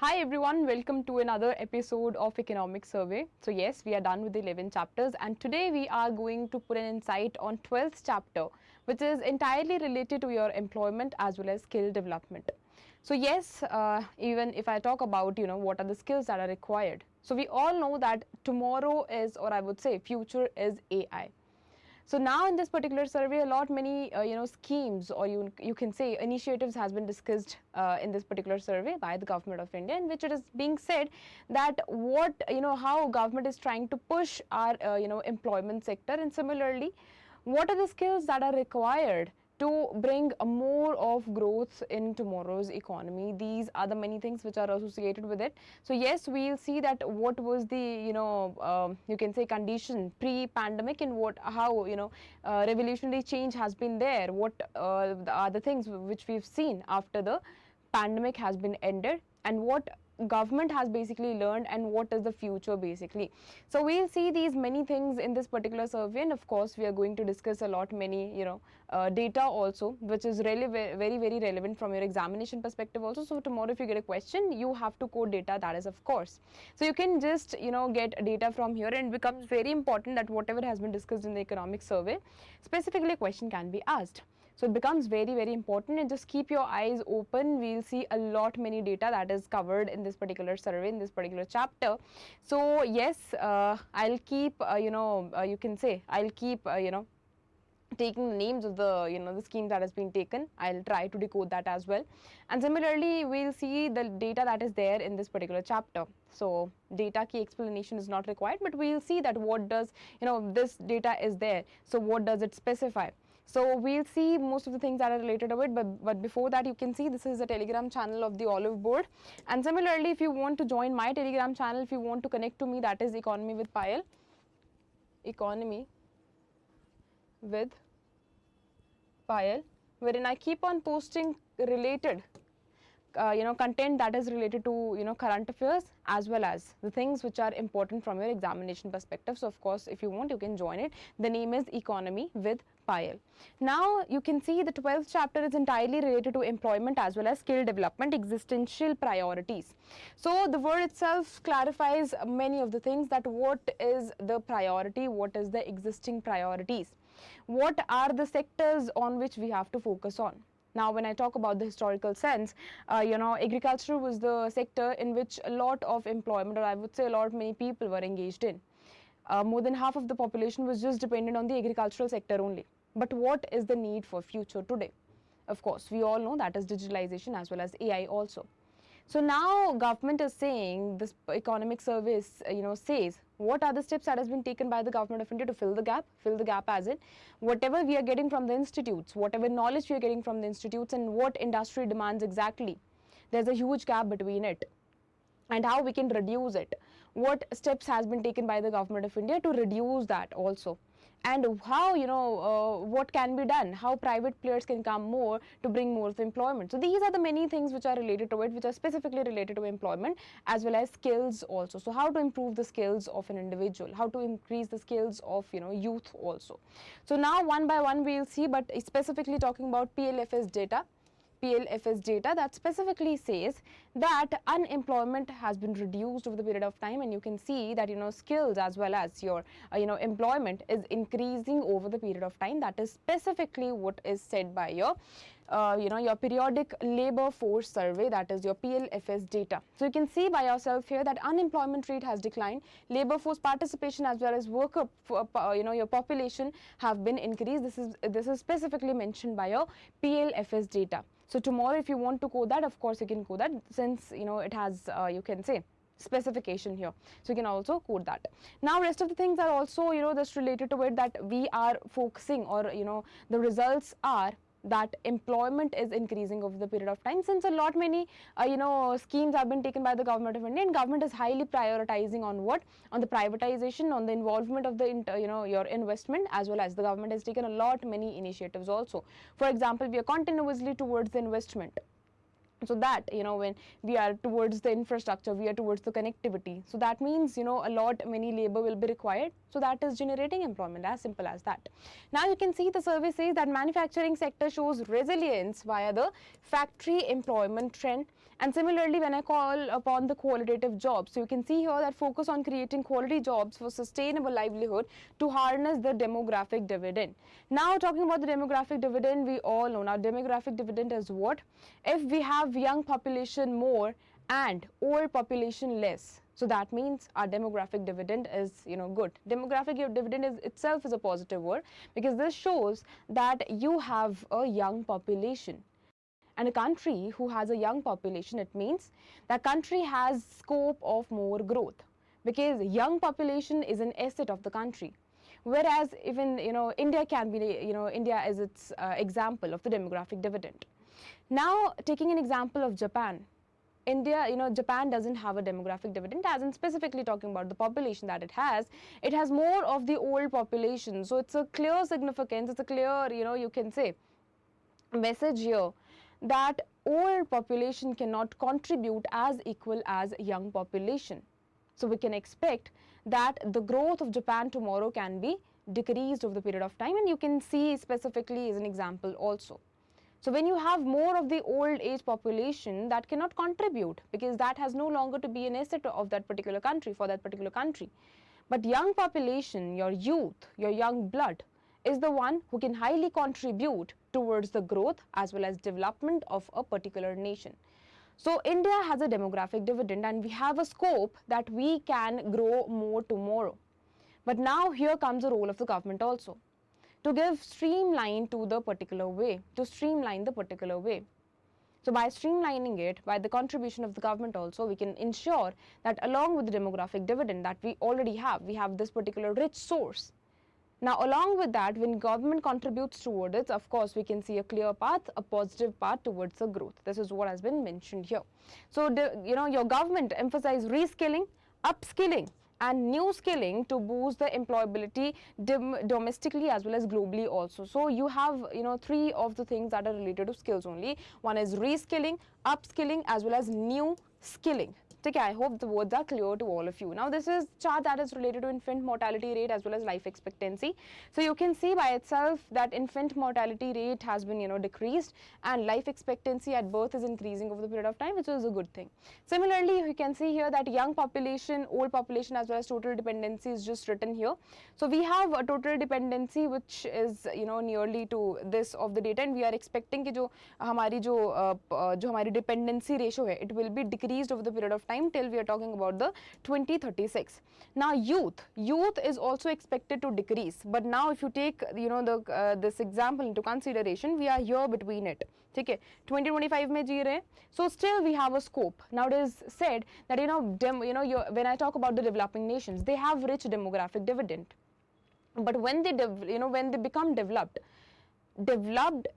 Hi everyone, welcome to another episode of Economic Survey. So yes, we are done with the 11 chapters and today we are going to put an insight on 12th chapter, which is entirely related to your employment as well as skill development. So yes, even if I talk about, what are the skills that are required. So we all know that tomorrow is, or I would say future is AI. So now in this particular survey, a lot many schemes, or you can say initiatives has been discussed in this particular survey by the government of India, in which it is being said that how government is trying to push our employment sector, and similarly what are the skills that are required to bring more of growth in tomorrow's economy. These are the many things which are associated with it. So yes, we'll see that what was the you can say condition pre-pandemic, and how revolutionary change has been there, what are the things which we've seen after the pandemic has been ended, and what government has basically learned, and what is the future basically. So we'll see these many things in this particular survey, and of course we are going to discuss a lot many data also, which is really very relevant from your examination perspective also. So tomorrow if you get a question, you have to code data, that is of course. So you can just get data from here, and it becomes very important that whatever has been discussed in the economic survey, specifically a question can be asked. So it becomes very important, and just keep your eyes open. We'll see a lot many data that is covered in this particular survey, in this particular chapter. So yes, I'll keep you can say I'll keep taking the names of the the scheme that has been taken. I'll try to decode that as well, and similarly we'll see the data that is there in this particular chapter. So data key explanation is not required, but we'll see that what does this data is there, so what does it specify. So we'll see most of the things that are related to it, but before that, you can see this is a Telegram channel of the Oliveboard. And similarly, if you want to join my Telegram channel, if you want to connect to me, that is Economy with Payal. Economy with Payal, wherein I keep on posting related content that is related to current affairs, as well as the things which are important from your examination perspective. So of course, if you want, you can join it. The name is Economy with Payal. Now you can see the 12th chapter is entirely related to employment as well as skill development, existential priorities. So the word itself clarifies many of the things, that what is the priority, what is the existing priorities, what are the sectors on which we have to focus on. Now, when I talk about the historical sense, agriculture was the sector in which a lot of employment, or I would say a lot many people were engaged in. More than half of the population was just dependent on the agricultural sector only. But what is the need for future today? Of course, we all know that is digitalization as well as AI also. So now government is saying, this economic service says what are the steps that has been taken by the government of India to fill the gap as in whatever we are getting from the institutes, whatever knowledge we are getting from the institutes, and what industry demands exactly. There's a huge gap between it, and how we can reduce it. What steps has been taken by the government of India to reduce that also, and how what can be done, how private players can come more to bring more of employment. So these are the many things which are related to it, which are specifically related to employment as well as skills also. So how to improve the skills of an individual, how to increase the skills of youth also. So now one by one we'll see, but specifically talking about PLFS data that specifically says that unemployment has been reduced over the period of time, and you can see that skills as well as your employment is increasing over the period of time. That is specifically what is said by your your periodic labor force survey, that is your PLFS data. So you can see by yourself here that unemployment rate has declined, labor force participation as well as worker your population have been increased. This is specifically mentioned by your PLFS data. So tomorrow if you want to code that, of course you can code that, since it has you can say specification here, so you can also code that. Now rest of the things are also just related to it, that we are focusing, or the results are that employment is increasing over the period of time, since a lot many schemes have been taken by the government of India, and government is highly prioritizing on what, on the privatization, on the involvement of the your investment, as well as the government has taken a lot many initiatives also. For example, we are continuously towards the investment, so that when we are towards the infrastructure, we are towards the connectivity, so that means a lot many labor will be required, so that is generating employment, as simple as that. Now you can see the survey says that manufacturing sector shows resilience via the factory employment trend, And similarly, when I call upon the qualitative jobs, so you can see here that focus on creating quality jobs for sustainable livelihood to harness the demographic dividend. Now, talking about the demographic dividend, we all know now demographic dividend is what? If we have young population more and old population less, so that means our demographic dividend is, good. Demographic dividend itself is a positive word, because this shows that you have a young population. And a country who has a young population, it means that country has scope of more growth, because young population is an asset of the country. Whereas even, India can be, India is its example of the demographic dividend. Now, taking an example of Japan. India, Japan doesn't have a demographic dividend, as in specifically talking about the population that it has more of the old population. So it's a clear significance, it's a clear, you can say, message here that old population cannot contribute as equal as young population. So we can expect that the growth of Japan tomorrow can be decreased over the period of time, and you can see specifically as an example also. So when you have more of the old age population, that cannot contribute, because that has no longer to be an asset of that particular country, for that particular country. But young population, your youth, your young blood, is the one who can highly contribute towards the growth as well as development of a particular nation. So India has a demographic dividend, and we have a scope that we can grow more tomorrow. But now here comes the role of the government also, to give streamline to the particular way, to streamline the particular way. So by streamlining it, by the contribution of the government also, we can ensure that along with the demographic dividend that we already have, we have this particular rich source. Now, along with that, when government contributes toward it, of course, we can see a clear path, a positive path towards the growth. This is what has been mentioned here. So, your government emphasize reskilling, upskilling, and new skilling to boost the employability domestically as well as globally also. So you have, three of the things that are related to skills only. One is reskilling, upskilling, as well as new skilling. Okay, I hope the words are clear to all of you. Now, this is chart that is related to infant mortality rate as well as life expectancy. So you can see by itself that infant mortality rate has been, decreased, and life expectancy at birth is increasing over the period of time, which is a good thing. Similarly, you can see here that young population, old population, as well as total dependency is just written here. So we have a total dependency which is, nearly to this of the data, and we are expecting कि जो हमारी dependency ratio है, it will be decreased over the period of time till we are talking about the 2036. Now youth is also expected to decrease, but now if you take this example into consideration, we are here between it. ठीक है, 2025 में जी रहे हैं, so still we have a scope. Now it is said that when I talk about the developing nations, they have rich demographic dividend, but when they when they become developed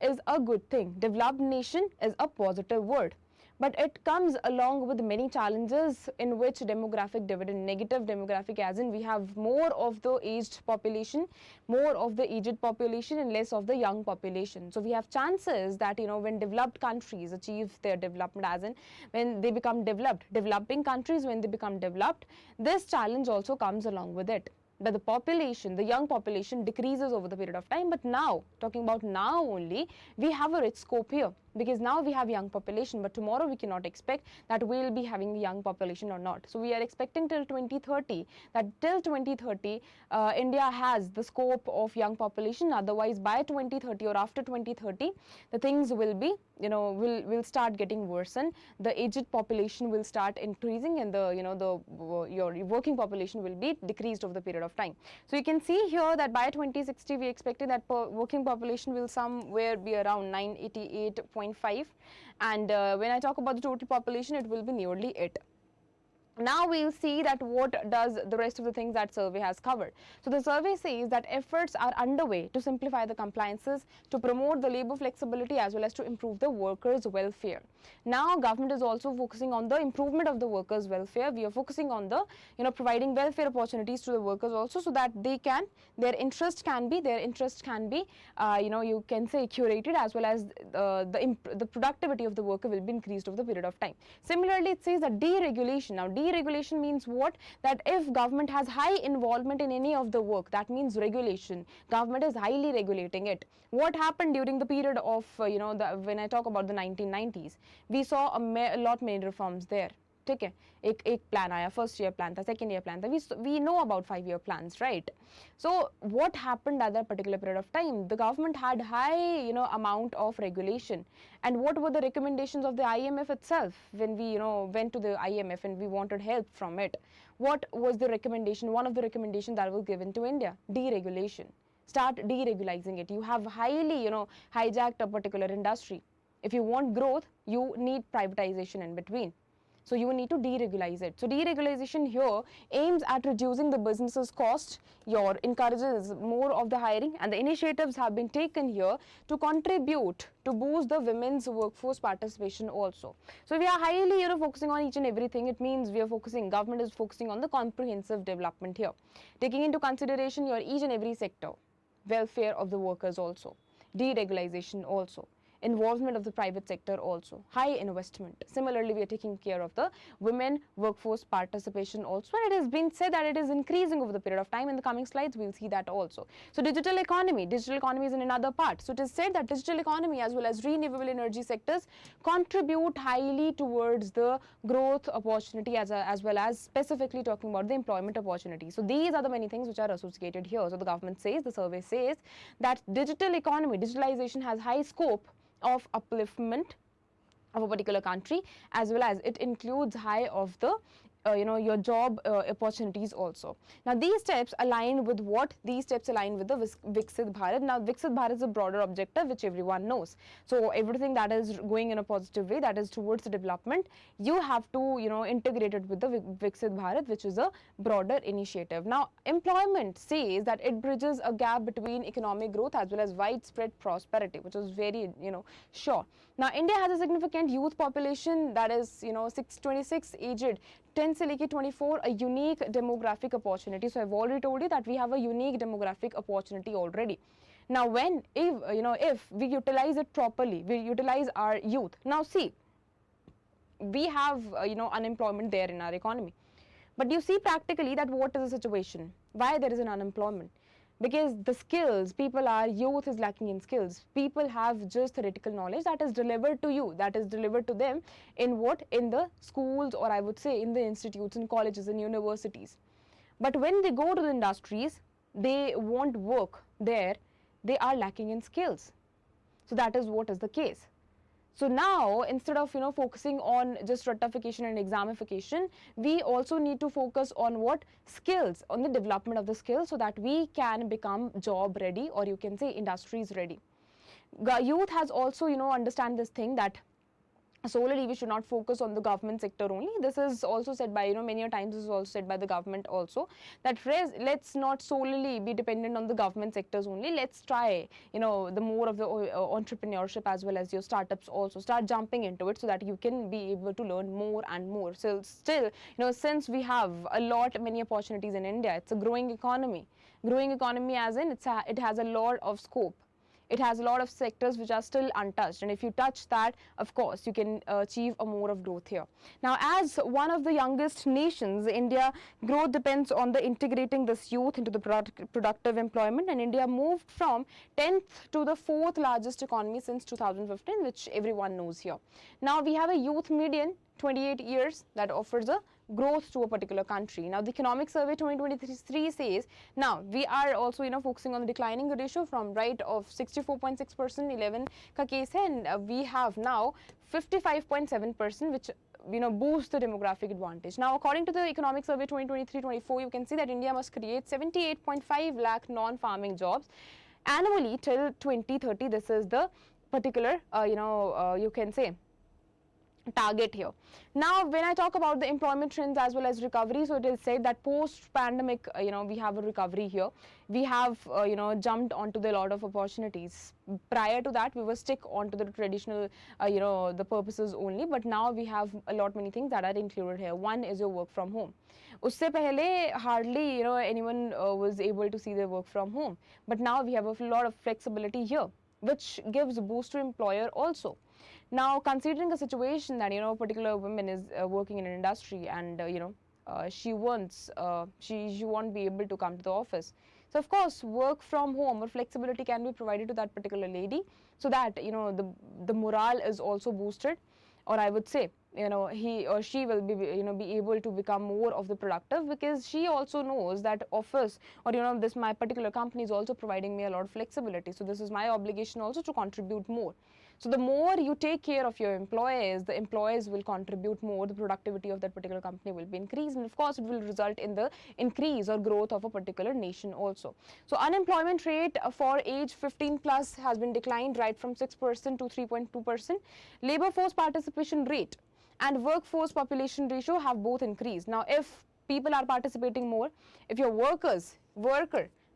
is a good thing. Developed nation is a positive word, but it comes along with many challenges in which demographic dividend, negative demographic, as in we have more of the aged population, more of the aged population, and less of the young population. So we have chances that when developed countries achieve their development, as in when they become developed, developing countries, when they become developed, this challenge also comes along with it, that the population, the young population, decreases over the period of time. But now, talking about now only, we have a rich scope here, because now we have young population, but tomorrow we cannot expect that we will be having young population or not. So we are expecting till 2030, that till 2030 India has the scope of young population. Otherwise by 2030 or after 2030, the things will be, will start getting worsened. The aged population will start increasing, and your working population will be decreased over the period of time. So you can see here that by 2060 we expected that working population will somewhere be around 988.5, and when I talk about the total population, it will be nearly it. Now we will see that what does the rest of the things that survey has covered. So the survey says that efforts are underway to simplify the compliances, to promote the labor flexibility, as well as to improve the workers' welfare. Now government is also focusing on the improvement of the workers' welfare. We are focusing on the providing welfare opportunities to the workers also, so that they can, their interest can be you can say curated, as well as the productivity of the worker will be increased over the period of time. Similarly, it says that deregulation. Now deregulation means what? That if government has high involvement in any of the work, that means regulation. Government is highly regulating it. What happened during the period of, when I talk about the 1990s, we saw a lot many reforms there. ठीक है, एक plan आया, first year plan था, second year plan था, we know about 5-year plans, right? So what happened at that particular period of time? The government had high amount of regulation. And what were the recommendations of the IMF itself when we went to the IMF and we wanted help from it? What was the recommendation? One of the recommendations that was given to India: deregulation. Start deregulating it. You have highly hijacked a particular industry. If you want growth, you need privatization in between. So you need to deregulate it. So deregulation here aims at reducing the business's cost, encourages more of the hiring, and the initiatives have been taken here to contribute to boost the women's workforce participation also. So we are highly focusing on each and everything. It means government is focusing on the comprehensive development here, taking into consideration your each and every sector, welfare of the workers also, deregulation also, involvement of the private sector also, high investment. Similarly, we are taking care of the women workforce participation also, and it has been said that it is increasing over the period of time. In the coming slides, we'll see that also. So digital economy is in another part. So it is said that digital economy as well as renewable energy sectors contribute highly towards the growth opportunity as well as specifically talking about the employment opportunity. So these are the many things which are associated here. So the government says, the survey says that digital economy, digitalization has high scope of upliftment of a particular country, as well as it includes high of the your job opportunities also. Now these steps align with what? These steps align with the Viksit Bharat. Now Viksit Bharat is a broader objective which everyone knows. So everything that is going in a positive way, that is towards the development, you have to integrate it with the Viksit Bharat, which is a broader initiative. Now employment says that it bridges a gap between economic growth as well as widespread prosperity, which is very sure. Now India has a significant youth population, that is 626 aged 10 से लेके 24, a unique demographic opportunity. So I've already told you that we have a unique demographic opportunity already. Now if we utilize it properly, we utilize our youth. Now see, we have unemployment there in our economy, but you see practically that what is the situation? Why there is an unemployment? Because the skills, youth is lacking in skills. People have just theoretical knowledge that is delivered to you, that is delivered to them in what? In the schools, or I would say in the institutes, in colleges, in universities. But when they go to the industries, they want work there, they are lacking in skills. So that is what is the case. So now, instead of focusing on just ratification and examification, we also need to focus on what? Skills, on the development of the skills, so that we can become job ready, or you can say industries ready. Youth has also understand this thing that solely we should not focus on the government sector only. This is also said by many times, this is also said by the government also, that let's not solely be dependent on the government sectors only. Let's try the more of the entrepreneurship as well as your startups also. Start jumping into it so that you can be able to learn more and more. So still since we have many opportunities in India, it's a growing economy. Growing economy as in it has a lot of scope. It has a lot of sectors which are still untouched, and if you touch that, of course, you can achieve a more of growth here. Now, as one of the youngest nations, India growth depends on the integrating this youth into the productive employment, and India moved from 10th to the 4th largest economy since 2015, which everyone knows here. Now, we have a youth median 28 years that offers a growth to a particular country. Now the economic survey 2023 says, now we are also focusing on the declining ratio from right of 64.6%, 11 ka case hai, and we have now 55.7%, which boosts the demographic advantage. Now according to the economic survey 2023-24, you can see that India must create 78.5 lakh non-farming jobs annually till 2030. This is the particular you can say target here. Now when I talk about the employment trends as well as recovery, so it is said that post pandemic we have a recovery here. We have jumped onto the lot of opportunities. Prior to that we were stick onto the traditional the purposes only, but now we have a lot many things that are included here. One is your work from home. Usse pehle hardly anyone was able to see their work from home, but now we have a lot of flexibility here, which gives a boost to employer also. Now, considering a situation that, a particular woman is working in an industry and, she won't be able to come to the office. So, of course, work from home or flexibility can be provided to that particular lady, so that, the morale is also boosted, or I would say, he or she will be, be able to become more of the productive, because she also knows that office, or, this my particular company is also providing me a lot of flexibility. So this is my obligation also to contribute more. So the more you take care of your employees, the employees will contribute more, the productivity of that particular company will be increased, and of course it will result in the increase or growth of a particular nation also. So unemployment rate for age 15 plus has been declined right from 6% to 3.2%. Labor force participation rate and workforce population ratio have both increased. Now, if people are participating more, if your worker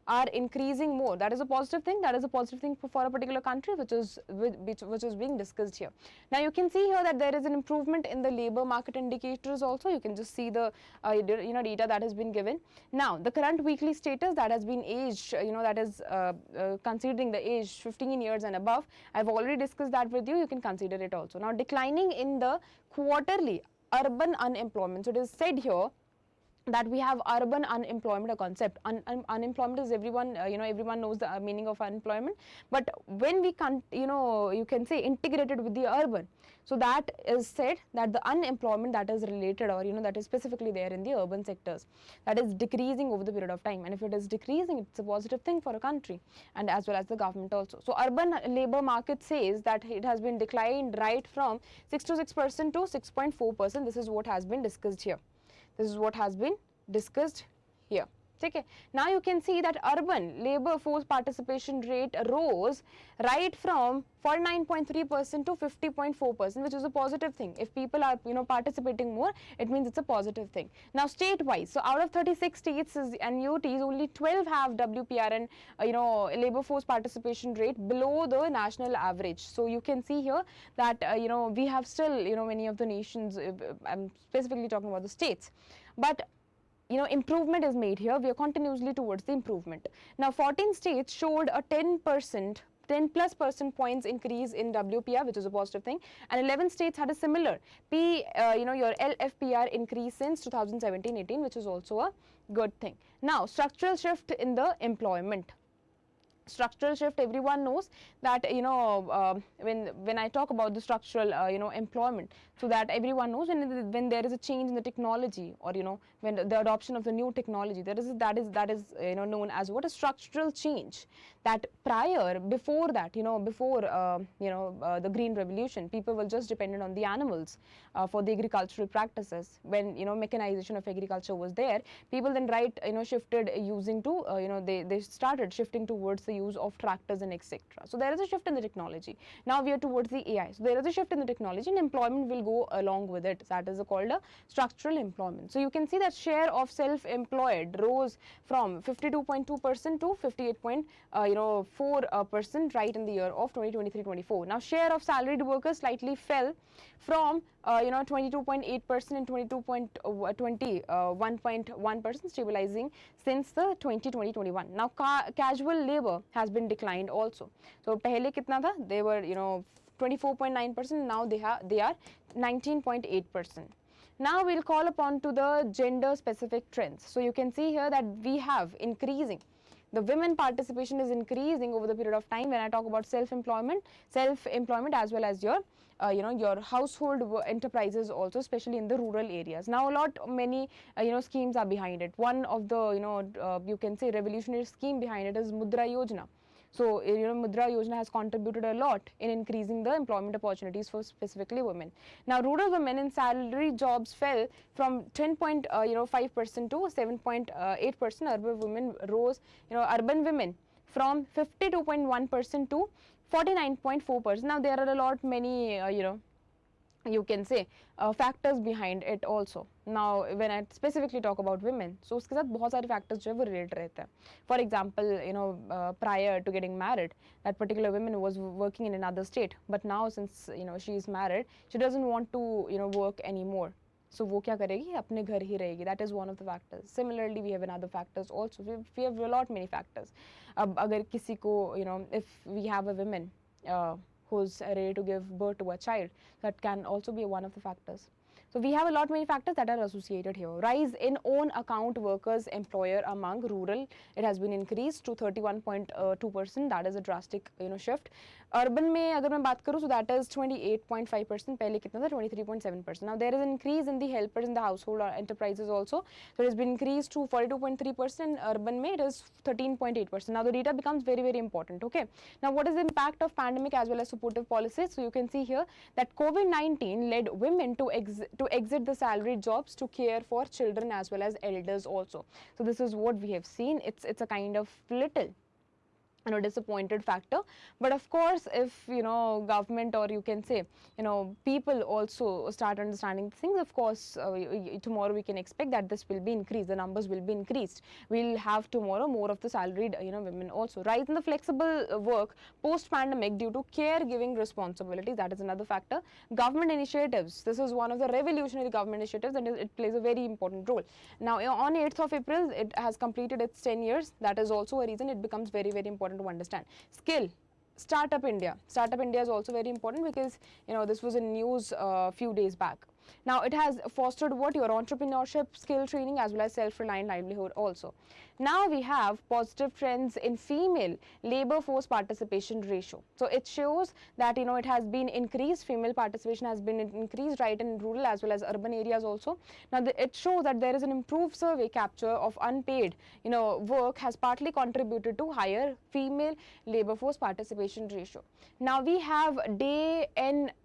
are increasing more, that is a positive thing. That is a positive thing for a particular country, which is being discussed here. Now you can see here that there is an improvement in the labor market indicators also. You can just see the data that has been given. Now the current weekly status that has been aged, that is considering the age 15 years and above. I've already discussed that with you. You can consider it also. Now declining in the quarterly urban unemployment. So it is said here that we have urban unemployment, a concept. Unemployment is everyone, everyone knows the meaning of unemployment, but when we you can say integrated with the urban, so that is said that the unemployment that is related, or that is specifically there in the urban sectors, that is decreasing over the period of time. And if it is decreasing, it's a positive thing for a country, and as well as the government also. So urban labor market says that it has been declined right from 6% to 6.4%. This is what has been discussed here. This is what has been discussed here. Okay. Now you can see that urban labor force participation rate rose right from 49.3% to 50.4%, which is a positive thing. If people are participating more, it means it's a positive thing. Now state-wise, so out of 36 states and UTs, only 12 have WPR and labor force participation rate below the national average. So you can see here that we have still many of the nations. I'm specifically talking about the states, but improvement is made here. We are continuously towards the improvement. Now 14 states showed a 10 plus percent points increase in WPR, which is a positive thing, and 11 states had a similar your LFPR increase since 2017-18, which is also a good thing. Now structural shift in the employment. Structural shift, everyone knows that when I talk about the structural employment, so that everyone knows when there is a change in the technology, or when the adoption of the new technology, that is known as what a structural change. That before that, before the green revolution, people were just dependent on the animals for the agricultural practices. When mechanization of agriculture was there, people then shifted using to they started shifting towards the use of tractors and etc. So there is a shift in the technology. Now we are towards the AI. So there is a shift in the technology, and employment will go along with it. That is called a structural employment. So you can see that share of self-employed rose from 52.2% to 58.4% right in the year of 2023-24. Now share of salaried workers slightly fell from 22.8% and 21.1%, stabilizing since the 2020-21. Now casual labor has been declined also. So pehle kitna tha? They were 24.9%. Now they are 19.8%. Now we'll call upon to the gender specific trends. So you can see here that we have increasing. The women participation is increasing over the period of time. When I talk about self-employment as well as your your household enterprises also, especially in the rural areas. Now many schemes are behind it. One of the you can say revolutionary scheme behind it is Mudra Yojana. So Mudra Yojana has contributed a lot in increasing the employment opportunities for specifically women. Now rural women in salary jobs fell from 10.5% to 7.8%. Urban women rose, urban women from 52.1% to 49.4%. Now there are a lot many you can say factors behind it also. Now when I specifically talk about women, so उसके साथ बहुत सारे factors जो है वो relate रहते हैं. For example, prior to getting married, that particular woman was working in another state, but now since she is married, she doesn't want to work anymore. So वो क्या करेगी, अपने घर ही रहेगी. That is one of the factors. Similarly, we have another factors also. We have a lot many factors. अब अगर किसी को if we have a woman who's ready to give birth to a child. That can also be one of the factors. So we have a lot many factors that are associated here. Rise in own account workers employer among rural, it has been increased to 31.2%. That is a drastic shift. Urban में अगर मैं बात करूँ, so that is 28.5%. पहले कितना था? 23.7%. Now there is an increase in the helpers in the household or enterprises also. So it has been increased to 42.3%. Urban में it is 13.8%. Now the data becomes very, very important. Okay. Now what is the impact of pandemic as well as supportive policies? So you can see here that COVID-19 led women to exit the salaried jobs to care for children as well as elders also. So this is what we have seen. It's a kind of little disappointed factor, but of course if government, or you can say people also start understanding things, of course tomorrow we can expect that this will be increased, the numbers will be increased. We'll have tomorrow more of the salaried women also. Rise in the flexible work post pandemic due to caregiving responsibilities, that is another factor. Government initiatives, this is one of the revolutionary government initiatives and it plays a very important role. Now on 8th of April it has completed its 10 years. That is also a reason it becomes very, very important to understand. Skill, Startup India. Startup India is also very important because this was in news a few days back. Now it has fostered what? Your entrepreneurship, skill training as well as self-reliant livelihood also. Now we have positive trends in female labor force participation ratio. So it shows that it has been increased, female participation has been increased right in rural as well as urban areas also. Now it shows that there is an improved survey capture of unpaid work has partly contributed to higher female labor force participation ratio. Now we have NRLM,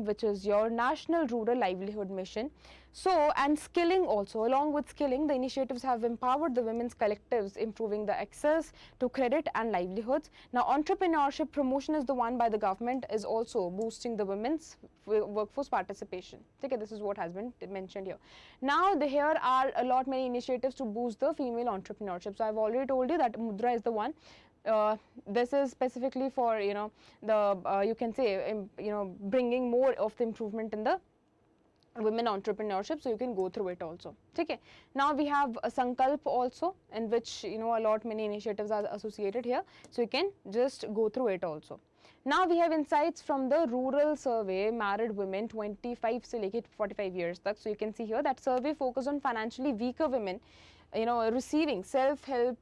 which is your National Rural Livelihood Mission. So, and skilling also, along with skilling, the initiatives have empowered the women's collectives, improving the access to credit and livelihoods. Now, entrepreneurship promotion is the one by the government is also boosting the women's workforce participation. Okay, this is what has been mentioned here. Now, here are a lot many initiatives to boost the female entrepreneurship. So, I've already told you that Mudra is the one. This is specifically for you can say bringing more of the improvement in the women entrepreneurship, so you can go through it also. Okay. Now we have a Sankalp also, in which a lot many initiatives are associated here, so you can just go through it also. Now we have insights from the rural survey, married women 25 से लेके 45 years तक. So you can see here that survey focused on financially weaker women receiving self-help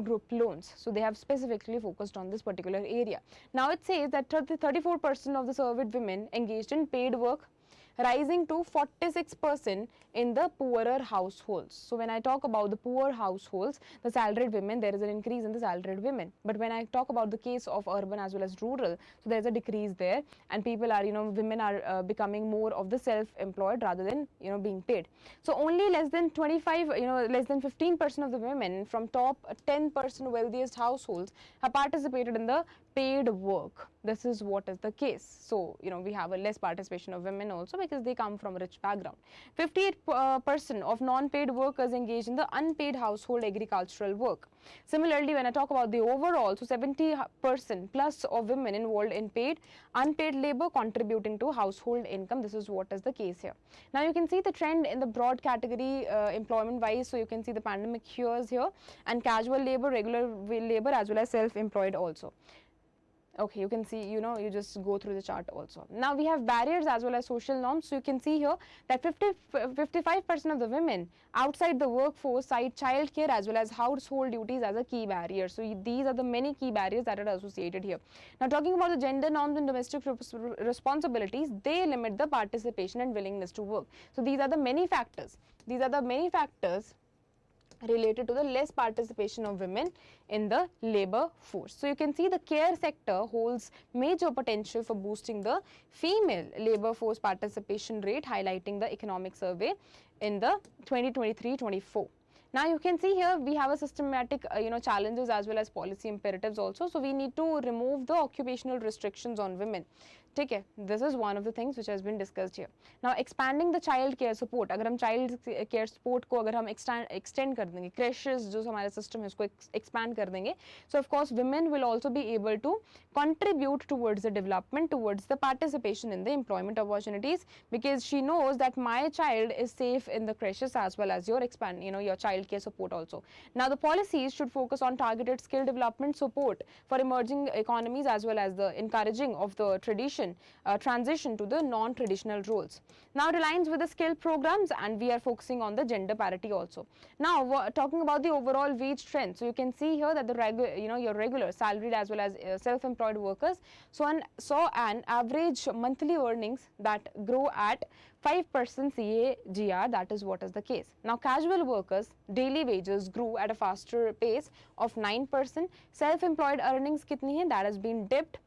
group loans. So they have specifically focused on this particular area. Now it says that 34% of the surveyed women engaged in paid work, rising to 46% in the poorer households. So when I talk about the poor households, the salaried women, there is an increase in the salaried women. But when I talk about the case of urban as well as rural, so there is a decrease there, and people are, women are becoming more of the self-employed rather than, being paid. So only less than 15% of the women from top 10% wealthiest households have participated in the paid work. This is what is the case. So, we have a less participation of women also because they come from a rich background. 58% of non-paid workers engage in the unpaid household agricultural work. Similarly, when I talk about the overall, so 70% plus of women involved in paid, unpaid labor contributing to household income. This is what is the case here. Now, you can see the trend in the broad category employment-wise. So, you can see the pandemic years here and casual labor, regular labor as well as self-employed also. Okay, you can see, you just go through the chart also. Now we have barriers as well as social norms. So you can see here that 55% of the women outside the workforce cite childcare as well as household duties as a key barrier. So these are the many key barriers that are associated here. Now talking about the gender norms and domestic responsibilities, they limit the participation and willingness to work. So these are the many factors. These are the many factors related to the less participation of women in the labor force. So you can see the care sector holds major potential for boosting the female labor force participation rate, highlighting the economic survey in the 2023-24. Now you can see here we have a systematic challenges as well as policy imperatives also. So we need to remove the occupational restrictions on women. ठीक है, this is one of the things which has been discussed here. Now expanding the child care support, अगर हम child care support को अगर हम extend कर देंगे, क्रेशेस जो हमारा सिस्टम है उसको एक्सपैंड कर देंगे, सो of course women will also be able to contribute towards the development, towards the participation in the employment opportunities, because she knows that my child is safe in the creches as well as your your child care support also. Now the policies should focus on targeted skill development support for emerging economies as well as the encouraging of the transition to the non-traditional roles. Now it aligns with the skill programs, and we are focusing on the gender parity also. Now talking about the overall wage trend, so you can see here that the your regular salaried as well as self-employed workers saw an average monthly earnings that grow at 5% CAGR. That is what is the case. Now casual workers daily wages grew at a faster pace of 9%. Self-employed earnings kitni hai, that has been dipped,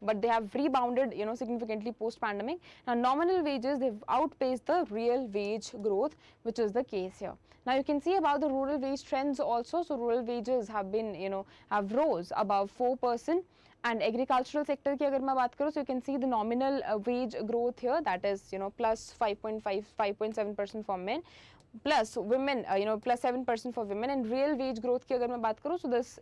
but they have rebounded significantly post pandemic. Now nominal wages, they've outpaced the real wage growth, which is the case here. Now you can see about the rural wage trends also. So rural wages have been have rose above 4%. And agricultural sector ki agar main baat karu, so you can see the nominal wage growth here, that is plus 5.7% for men, plus women plus 7% for women. And real wage growth ki agar main baat karu, so this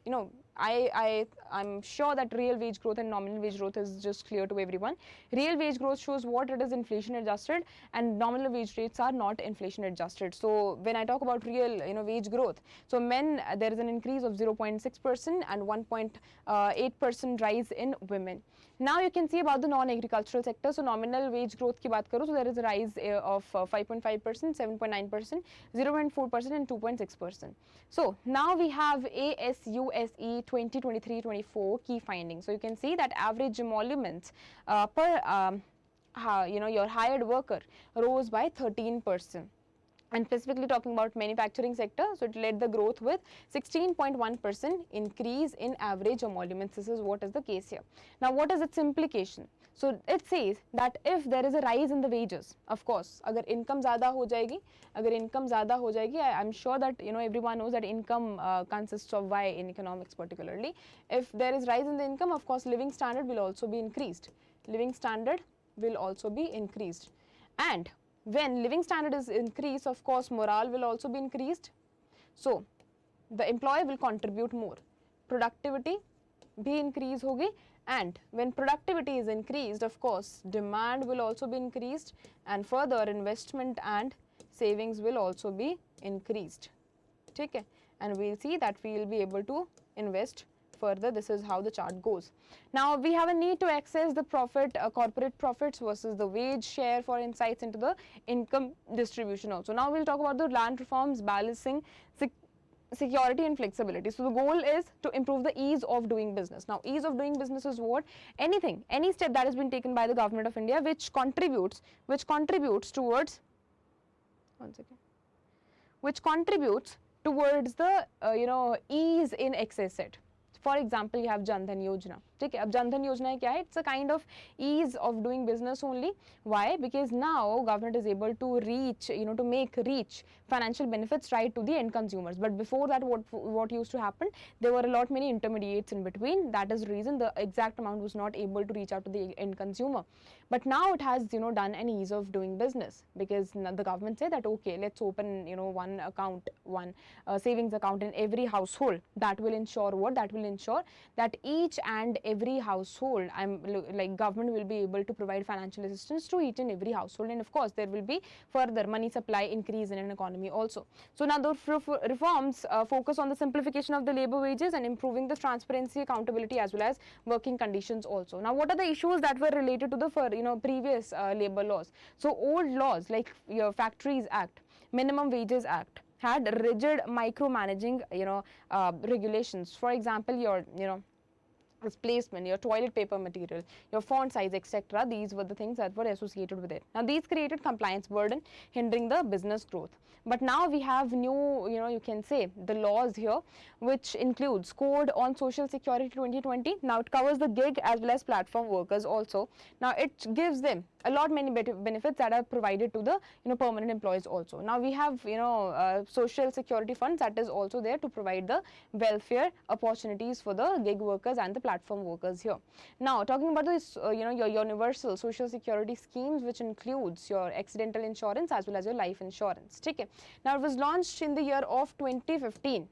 I'm sure that real wage growth and nominal wage growth is just clear to everyone. Real wage growth shows what it is inflation adjusted, and nominal wage rates are not inflation adjusted. So when I talk about real wage growth, so men there is an increase of 0.6% and 1.8% rise in women. Now you can see about the non-agricultural sector. So nominal wage growth ki baat karu, so there is a rise of 5.5%, 7.9%, 0.4% and 2.6%. So now we have ASUSE 2023-24 key findings. So you can see that average emoluments per your hired worker rose by 13%. And specifically talking about manufacturing sector, so it led the growth with 16.1% increase in average emoluments. This is what is the case here. Now what is its implication? So it says that if there is a rise in the wages, of course, agar income zyada ho jayegi, I'm sure that everyone knows that income consists of Y in economics particularly. If there is rise in the income, of course, living standard will also be increased. And when living standard is increased, of course, morale will also be increased. So the employer will contribute more. Productivity bhi increase hogi, and when productivity is increased, of course, demand will also be increased, and further investment and savings will also be increased. Okay? And we'll see that we will be able to invest further. This is how the chart goes. Now we have a need to access the profit, corporate profits versus the wage share for insights into the income distribution also. Now we'll talk about the land reforms, balancing security and flexibility. So the goal is to improve the ease of doing business. Now ease of doing business is what? Any step that has been taken by the government of India which contributes towards the ease in access it. For example, you have Jan Dhan Yojana. Okay, अब Jan Dhan Yojana क्या है? It's a kind of ease of doing business only. Why? Because now government is able to reach, to make reach financial benefits right to the end consumers. But before that, what used to happen? There were a lot many intermediates in between. That is the reason the exact amount was not able to reach out to the end consumer. But now it has, done an ease of doing business, because the government said that okay, let's open, one account, one savings account in every household. That will ensure what? That will ensure that each and every household, government will be able to provide financial assistance to each and every household, and of course there will be further money supply increase in an economy also. So now the reforms focus on the simplification of the labor wages and improving the transparency, accountability as well as working conditions also. Now what are the issues that were related to the previous labor laws? So old laws like your Factories Act, Minimum Wages Act had rigid micromanaging regulations. For example, your displacement, your toilet paper material, your font size, etc. These were the things that were associated with it. Now these created compliance burden, hindering the business growth. But now we have new, you can say the laws here, which includes Code on Social Security 2020. Now it covers the gig as well as platform workers also. Now it gives them a lot many benefits that are provided to the permanent employees also. Now we have social security funds that is also there to provide the welfare opportunities for the gig workers and the platform workers here. Now talking about this your universal social security schemes, which includes your accidental insurance as well as your life insurance. Okay. Now it was launched in the year of 2015.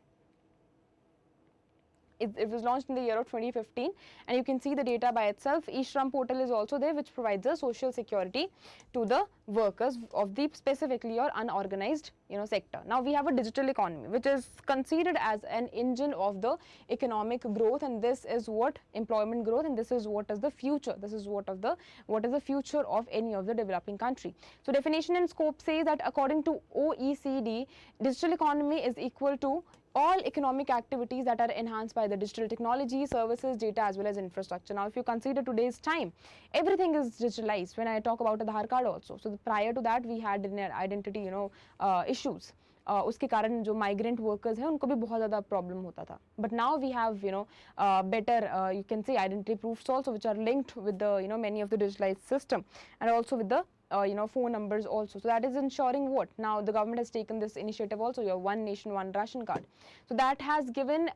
It was launched in the year of 2015, and you can see the data by itself. eShram portal is also there, which provides the social security to the workers of the specifically or unorganized sector. Now we have a digital economy, which is considered as an engine of the economic growth, and this is what employment growth, and this is what is the future. This is what is the future of any of the developing country. So definition and scope says that according to OECD, digital economy is equal to all economic activities that are enhanced by the digital technology, services, data as well as infrastructure. Now if you consider today's time, everything is digitalized. When I talk about Aadhaar card also, so prior to that we had identity issues. उसके कारण जो migrant workers हैं उनको भी बहुत ज़्यादा problem होता था. But now we have better you can say identity proofs also, which are linked with the many of the digitalized system, and also with the phone numbers also. So that is ensuring what? Now the government has taken this initiative also, your one nation, one ration card. So that has given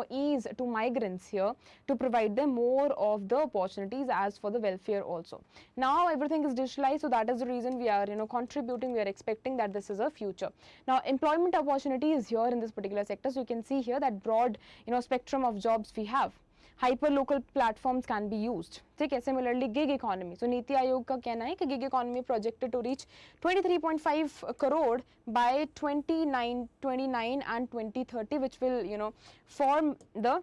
ease to migrants here to provide them more of the opportunities as for the welfare also. Now everything is digitalized, so that is the reason we are contributing, we are expecting that this is a future. Now employment opportunity is here in this particular sector, so you can see here that broad spectrum of jobs we have. Hyper-local platforms can be used. ठीक है. Similarly, gig economy. So NITI Aayog का कहना है कि gig economy projected to reach 23.5 crore by 29 and 2030, which will form the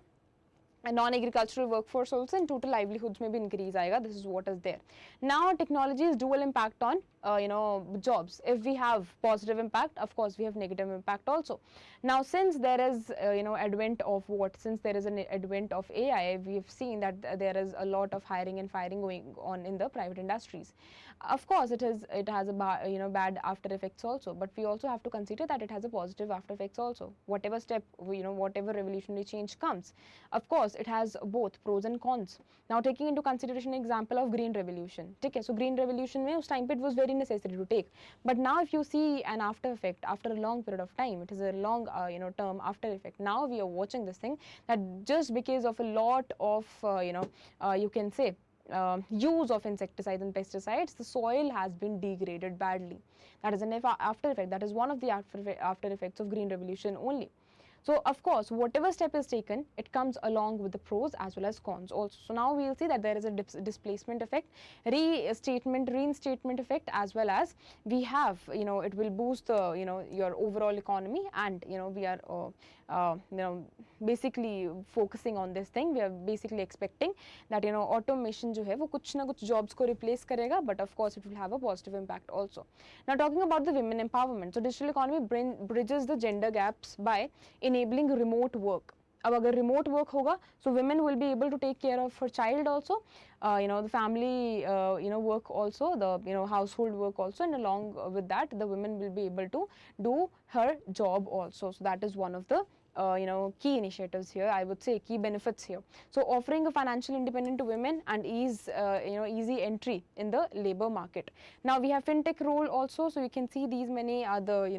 non-agricultural workforce also, and total livelihoods may be increase आएगा. This is what is there. Now technology is dual impact on jobs. If we have positive impact, of course we have negative impact also. Now since there is advent of since there is an advent of AI, we have seen that there is a lot of hiring and firing going on in the private industries. Of course it has a bad after effects also, but we also have to consider that it has a positive after effects also. Whatever step whatever revolutionary change comes, of course it has both pros and cons. Now taking into consideration example of green revolution. Okay, so green revolution mein us time pe it was very necessary to take, but now if you see an after effect after a long period of time, it is a long term after effect. Now we are watching this thing that just because of a lot of you can say use of insecticides and pesticides, the soil has been degraded badly. That is an after effect. That is one of the after effects of green revolution only. So of course whatever step is taken, it comes along with the pros as well as cons also. So now we will see that there is a displacement effect, reinstatement effect, as well as we have it will boost the your overall economy, and we are basically focusing on this thing. We are basically expecting that automation जो है वो कुछ ना कुछ jobs को replace करेगा, but of course it will have a positive impact also. Now talking about the women empowerment, so digital economy bridges the gender gaps by enabling remote work. अब अगर remote work होगा, so women will be able to take care of her child also, the family work also, the household work also, and along with that the women will be able to do her job also. So that is one of the key initiatives here, I would say key benefits here. So offering a financial independence to women and easy entry in the labor market. Now we have fintech role also, so you can see these many other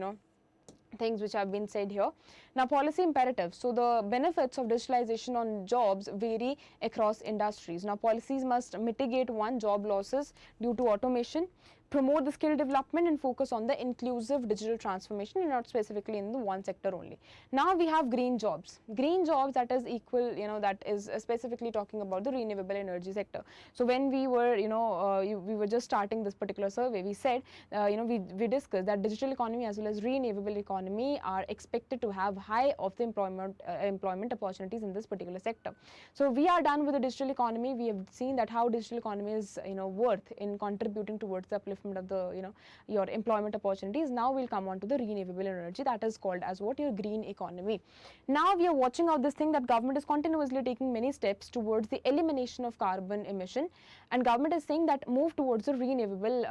things which have been said here. Now policy imperatives. So the benefits of digitalization on jobs vary across industries. Now policies must mitigate job losses due to automation, promote the skill development, and focus on the inclusive digital transformation, and not specifically in the one sector only. Now we have green jobs. Green jobs, that is equal, that is specifically talking about the renewable energy sector. So when we were, we were just starting this particular survey, we said, we discussed that digital economy as well as renewable economy are expected to have high of the employment opportunities in this particular sector. So we are done with the digital economy. We have seen that how digital economy is, worth in contributing towards the upliftment of the your employment opportunities. Now we'll come on to the renewable energy, that is called as what? Your green economy. Now we are watching out this thing that government is continuously taking many steps towards the elimination of carbon emission, and government is saying that move towards the renewable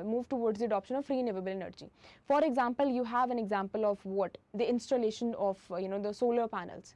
move towards the adoption of renewable energy. For example, you have an example of what? The installation of the solar panels.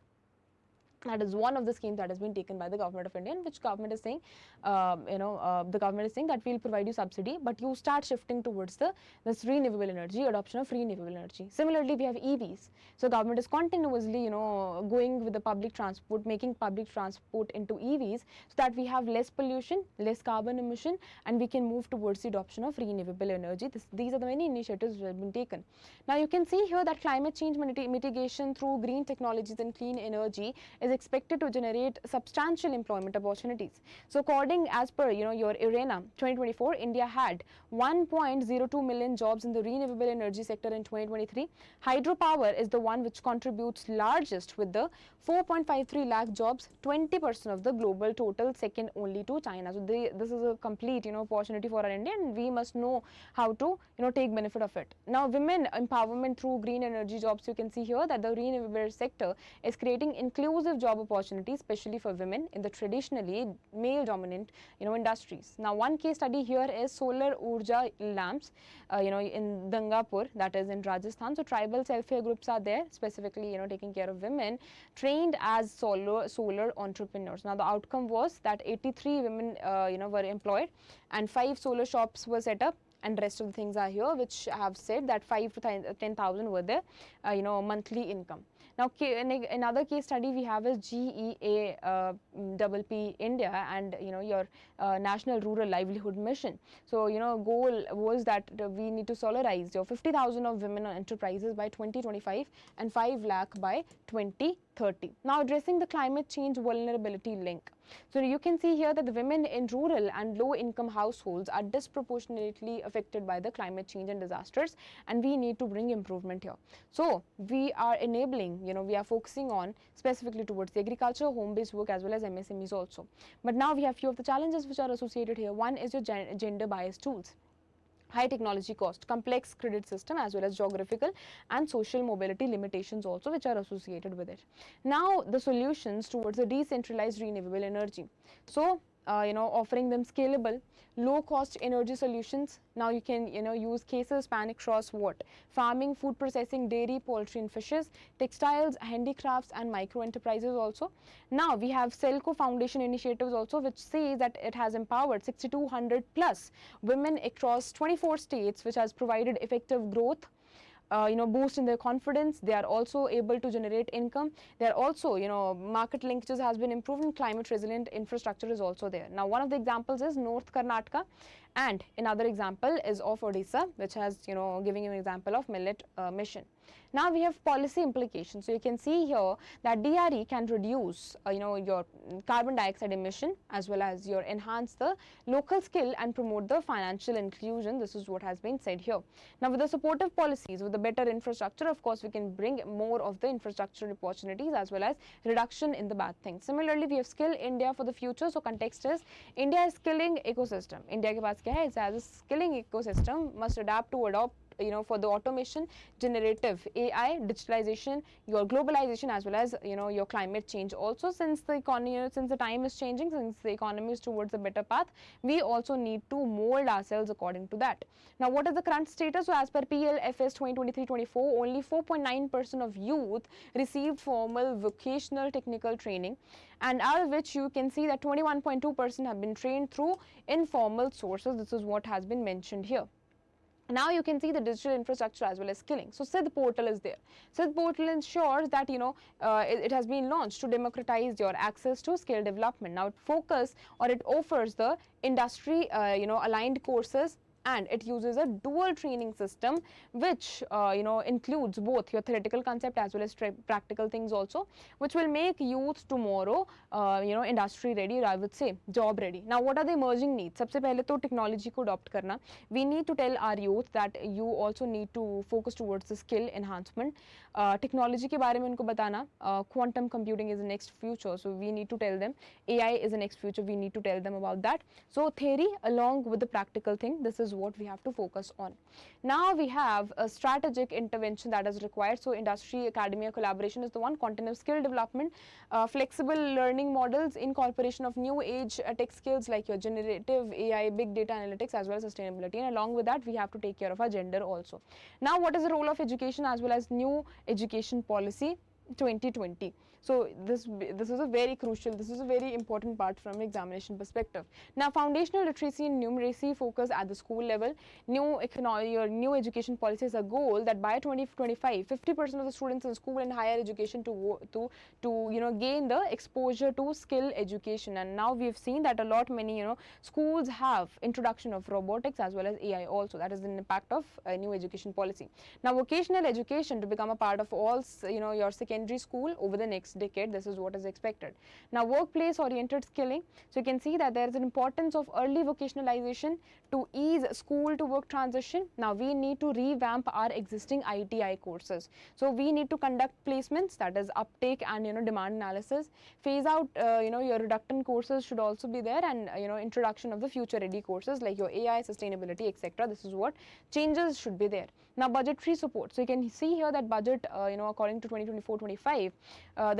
That is one of the schemes that has been taken by the government of India, in which government is saying, the government is saying that we'll provide you subsidy, but you start shifting towards this renewable energy, adoption of renewable energy. Similarly, we have EVs. So government is continuously, going with the public transport, making public transport into EVs, so that we have less pollution, less carbon emission, and we can move towards the adoption of renewable energy. These are the many initiatives that have been taken. Now you can see here that climate change mitigation through green technologies and clean energy is expected to generate substantial employment opportunities. So according as per your IRENA 2024, India had 1.02 million jobs in the renewable energy sector in 2023. Hydropower is the one which contributes largest with the 4.53 lakh jobs, 20% of the global total, second only to China. So this is a complete opportunity for our India, and we must know how to take benefit of it. Now women empowerment through green energy jobs, you can see here that the renewable sector is creating inclusive job opportunities, especially for women in the traditionally male dominant industries. Now one case study here is solar urja lamps in Dangapur, that is in Rajasthan. So tribal self-care groups are there, specifically taking care of women, trained as solar entrepreneurs. Now the outcome was that 83 women were employed, and 5 solar shops were set up, and rest of the things are here, which have said that 5 to 10,000 were their monthly income. Now another case study we have is GEAPP India and your National Rural Livelihood Mission. So goal was that we need to solarize your 50,000 of women enterprises by 2025 and 5 lakh by 2030. Now addressing the climate change vulnerability link. So you can see here that the women in rural and low income households are disproportionately affected by the climate change and disasters, and we need to bring improvement here. So we are enabling, we are focusing on specifically towards the agriculture, home-based work, as well as MSMEs also. But now we have few of the challenges which are associated here. One is your gender bias tools, high technology cost, complex credit system, as well as geographical and social mobility limitations also, which are associated with it. Now the solutions towards the decentralized renewable energy. So offering them scalable, low cost energy solutions. Now you can use cases span across what? Farming, food processing, dairy, poultry and fishes, textiles, handicrafts and micro enterprises also. Now we have Selco Foundation initiatives also, which says that it has empowered 6,200 plus women across 24 states, which has provided effective growth, boost in their confidence. They are also able to generate income. They are also, market linkages has been improved, and climate resilient infrastructure is also there. Now one of the examples is North Karnataka, and another example is of Odisha, which has giving you an example of millet mission. Now we have policy implications. So you can see here that DRE can reduce your carbon dioxide emission, as well as your enhance the local skill and promote the financial inclusion. This is what has been said here. Now with the supportive policies, with the better infrastructure, of course we can bring more of the infrastructure opportunities, as well as reduction in the bad things. Similarly, we have Skill India for the future. So context is India is skilling ecosystem. India ke paas kya hai? It has a skilling ecosystem, must adapt to adopt for the automation, generative AI, digitalization, your globalization, as well as your climate change also. Since the economy, since the time is changing, since the economy is towards a better path, we also need to mold ourselves according to that. Now what is the current status? So as per PLFS 2023-24, only 4.9% of youth received formal vocational technical training, and out of which you can see that 21.2% have been trained through informal sources. This is what has been mentioned here. Now you can see the digital infrastructure as well as skilling. So SID portal is there. SID portal ensures that it has been launched to democratize your access to skill development. Now it offers the industry aligned courses, and it uses a dual training system, which includes both your theoretical concept as well as practical things also, which will make youth tomorrow industry ready, or I would say job ready. Now what are the emerging needs? सबसे पहले तो technology को adopt करना. We need to tell our youth that you also need to focus towards the skill enhancement. Technology के बारे में उनको बताना. Quantum computing is the next future, so we need to tell them. AI is the next future, we need to tell them about that. So theory along with the practical thing, this is what we have to focus on. Now we have a strategic intervention that is required. So industry academia collaboration is the one. Continuous skill development, flexible learning models, incorporation of new age tech skills like your generative AI, big data analytics, as well as sustainability. And along with that, we have to take care of our gender also. Now what is the role of education as well as new education policy? 2020. So this is a very crucial, this is a very important part from an examination perspective. Now, foundational literacy and numeracy focus at the school level. New education policy is a goal that by 2025, 50% of the students in school and higher education to gain the exposure to skill education. And now we've seen that a lot many schools have introduction of robotics as well as AI also. That is the impact of new education policy. Now, vocational education to become a part of all your secondary school over the next decade. This is what is expected. Now, workplace oriented skilling. So you can see that there is an importance of early vocationalization to ease school to work transition. Now, we need to revamp our existing ITI courses. So we need to conduct placements, that is uptake and demand analysis. Phase out your reductant courses should also be there, and introduction of the future ready courses like your AI, sustainability, etc. This is what changes should be there. Now, budgetary support. So you can see here that budget according to 2024-25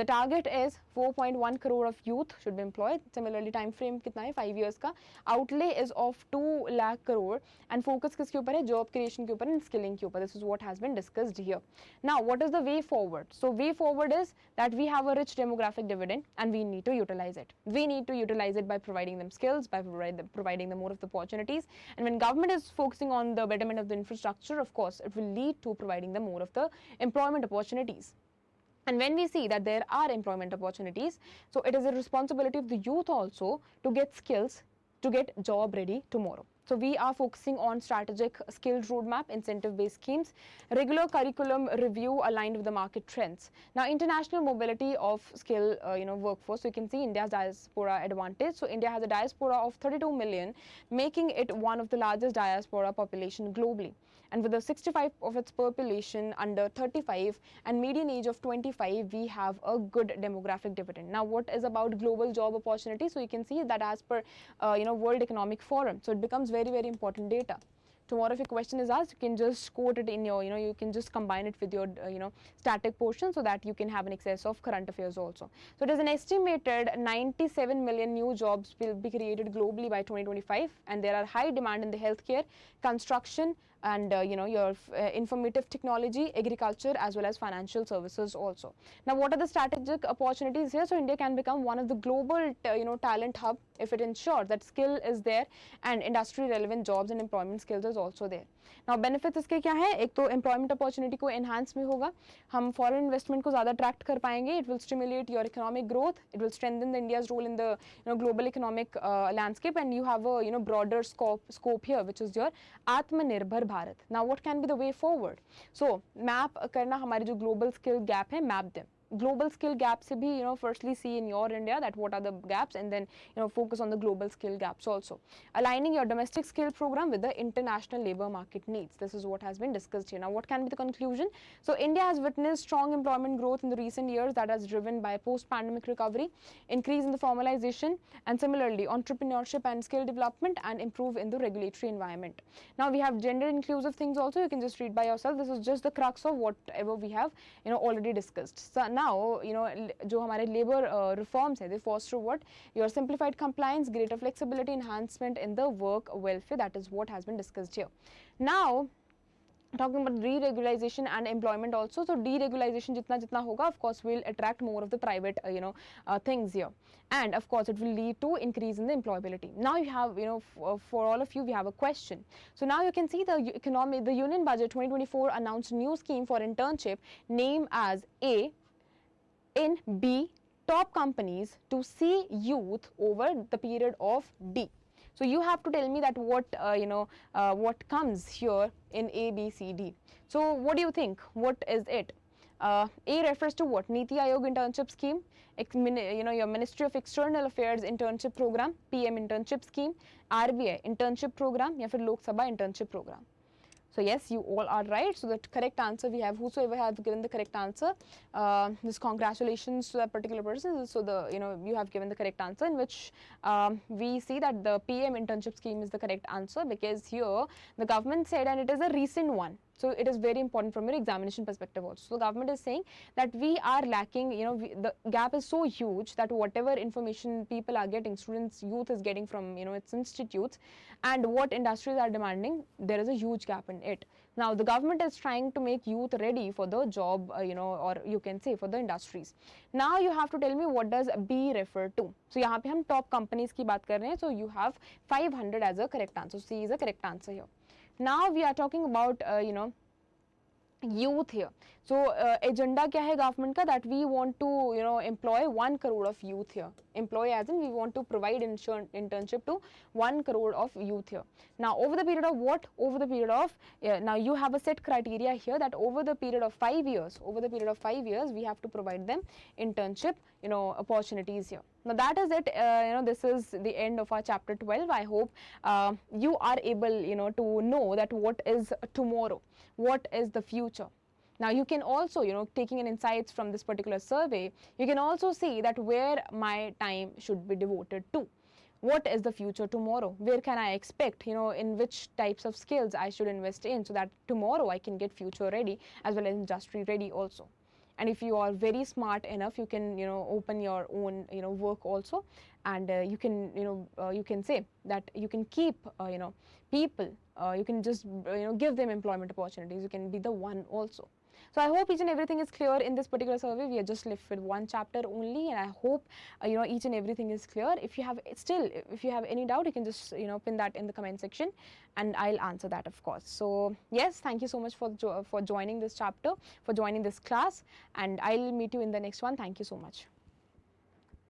the target is 4.1 crore of youth should be employed. Similarly, time frame कितना है 5 years का. Outlay is of 2 lakh crore and focus किसके ऊपर है, job creation के ऊपर and skilling के ऊपर. This is what has been discussed here. Now, what is the way forward? So way forward is that we have a rich demographic dividend and we need to utilize it. We need to utilize it by providing them skills, by providing them more of the opportunities. And when government is focusing on the betterment of the infrastructure, of course, it will lead to providing them more of the employment opportunities. And when we see that there are employment opportunities, so it is a responsibility of the youth also to get skills to get job ready tomorrow. So we are focusing on strategic skills roadmap, incentive-based schemes, regular curriculum review aligned with the market trends. Now, international mobility of skill, workforce. So you can see India's diaspora advantage. So India has a diaspora of 32 million, making it one of the largest diaspora population globally. And with the 65 of its population under 35 and median age of 25, we have a good demographic dividend. Now, what is about global job opportunity? So you can see that as per World Economic Forum. So it becomes very, very important data. Tomorrow, if a question is asked, you can just quote it in your, you can just combine it with your, static portion so that you can have an excess of current affairs also. So it is an estimated 97 million new jobs will be created globally by 2025, and there are high demand in the healthcare, construction, and your informative technology, agriculture, as well as financial services also. Now, what are the strategic opportunities here? So India can become one of the global talent hub if it ensures that skill is there and industry relevant jobs and employment skills is also there. Now, benefits इसके क्या है? एक तो employment opportunity को enhance में होगा, हम foreign investment को ज़्यादा attract कर पाएंगे. It will stimulate your economic growth. It will strengthen the India's role in the global economic landscape, and you have a broader scope here, which is your Atmanirbhar Bharat. Now, what can be the way forward? So, map करना हमारे जो global skill gap है, map them. Global skill gaps se bhi, firstly see in your India that what are the gaps, and then focus on the global skill gaps also. Aligning your domestic skill program with the international labor market needs. This is what has been discussed here. Now, what can be the conclusion? So India has witnessed strong employment growth in the recent years that has driven by post-pandemic recovery, increase in the formalization, and similarly entrepreneurship and skill development, and improve in the regulatory environment. Now, we have gender inclusive things also. You can just read by yourself. This is just the crux of whatever we have already discussed. So now, जो हमारे labor reforms है, they foster what? Your simplified compliance, greater flexibility, enhancement in the work welfare. That is what has been discussed here. Now, talking about deregulation and employment also. So deregulation jitna hoga, of course, will attract more of the private things here, and of course it will lead to increase in the employability. Now you have for all of you, we have a question. So now you can see the Union Budget 2024 announced new scheme for internship named as A in B top companies to see youth over the period of D. So you have to tell me that what comes here in A, B, C, D. So what do you think? What is it? A refers to what? Niti Aayog internship scheme, your Ministry of External Affairs internship program, PM internship scheme, RBI internship program, या फिर Lok Sabha internship program. So yes, you all are right. So the correct answer we have, whosoever has given the correct answer, this congratulations to that particular person. So you have given the correct answer, in which we see that the PM internship scheme is the correct answer, because here the government said, and it is a recent one. So it is very important from your examination perspective also. So the government is saying that we are lacking, the gap is so huge that whatever information people are getting, students, youth is getting from, its institutes, and what industries are demanding, there is a huge gap in it. Now the government is trying to make youth ready for the job, or you can say for the industries. Now you have to tell me what does B refer to. So यहाँ पे हम top companies की बात कर रहे हैं. So you have 500 as a correct answer. So C is a correct answer here. Now we are talking about youth here. So agenda क्या है government का, that we want to employ 1 crore of youth here. Employ as in we want to provide internship to 1 crore of youth here. Now over the period of what? Over the period of now you have a set criteria here that over the period of 5 years, we have to provide them internship opportunities here. Now that is it. This is the end of our chapter 12. I hope you are able to know that what is tomorrow, what is the future. Now you can also, taking an insights from this particular survey, you can also see that where my time should be devoted to. What is the future tomorrow? Where can I expect, in which types of skills I should invest in, so that tomorrow I can get future ready as well as industry ready also. And if you are very smart enough, you can open your own work also, and you can say that you can keep people, you can just give them employment opportunities. You can be the one also. So I hope each and everything is clear in this particular survey. We are just left with one chapter only, and I hope each and everything is clear. If you have any doubt, you can just pin that in the comment section, and I'll answer that, of course. So yes, thank you so much for joining this chapter, for joining this class, and I'll meet you in the next one. Thank you so much.